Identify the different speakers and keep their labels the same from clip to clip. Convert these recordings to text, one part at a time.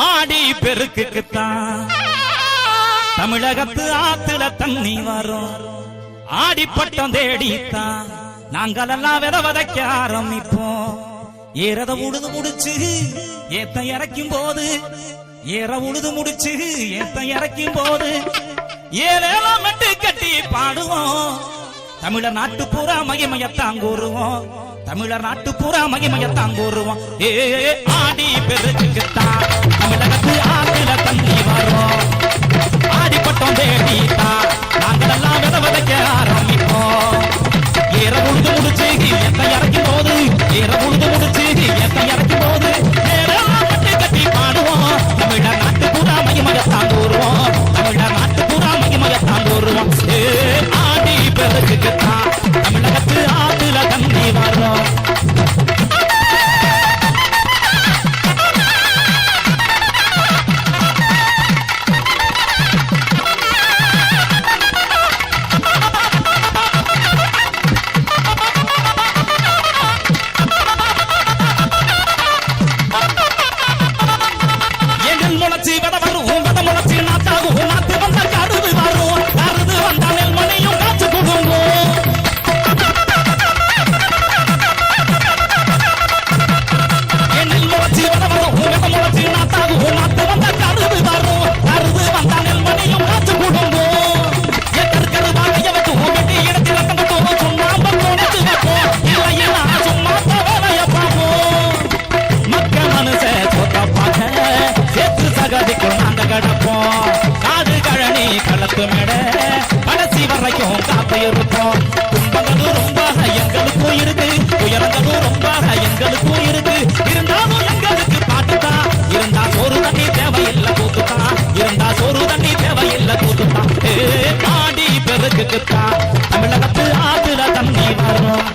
Speaker 1: ஆடி பெருக்குத்தான் தமிழகத்து ஆத்துல தண்ணி வரும். ஆடி பட்டம் தேடித்தான் நாங்களெல்லாம் வித வதைக்க ஆரம்பிப்போம். ஏறத உழுது முடிச்சு ஏத்த இறக்கும் போது உழுது முடிச்சு ஏத்த இறக்கும் போது ஏழேலாம் மெட்டு கட்டி பாடுவோம். தமிழர் நாட்டு பூரா மகிமையத்தான் கூறுவோம். தமிழர் நாட்டு பூரா மகிமையத்தான் கூறுவோம். ஆடி பெருக்குத்தான் தமிழகத்து ஆத்துல தண்ணி வரும். ஆடி பட்டம் தேடித்தான் நாங்களெல்லாம் வித வதைக்க ஆரம்பிப்போம். ஏற உழுது முடிச்சு ஏத்த இறக்கும் போது உழுது முடிச்சு ஏத்த இறக்கும் போது ஏழேலாம் மெட்டு கட்டி பாடுவோம். தமிழர் நாட்டு பூரா மகிமையத்தான் கூறுவோம். தமிழர் நாட்டு பூரா மகிமையத்தான் கூறுவோம். ஆடி பெருக்குத்தான் தமிழகத்து ஆத்துல தண்ணி வரும். கடைசி வரைக்கும் காத்து இருப்போம். துன்பங்களும் ரொம்ப எங்களுக்கும் இருக்கு, துயரங்களும் ரொம்ப எங்களுக்கும் இருக்கு. இருந்தாலும் எங்களுக்கு பாட்டுதான், இருந்தா சோறு தண்ணி தேவையில்லை கூத்துதான், இருந்தா சோறு தண்ணி தேவையில்லை கூத்துதான். ஆடி பெருக்குத்தான் தமிழகத்து ஆத்துல தண்ணி வரும்.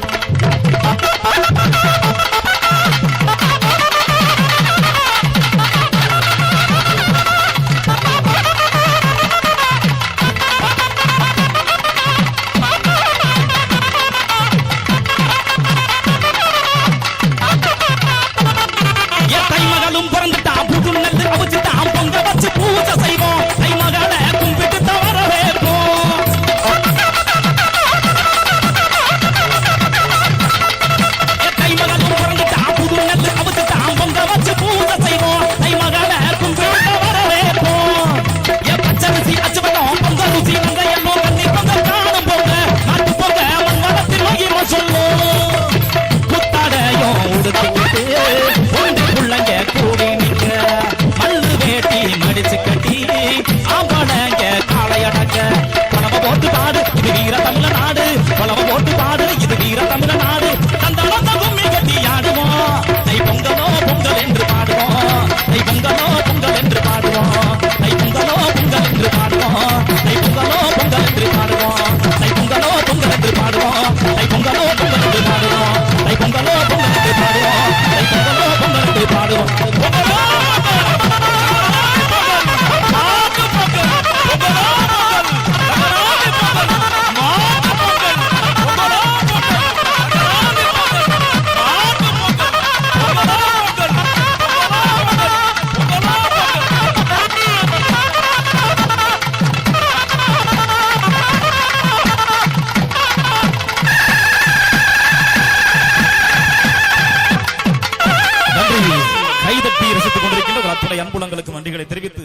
Speaker 1: அன்புலங்களுக்கு நன்றிகளை தெரிவித்து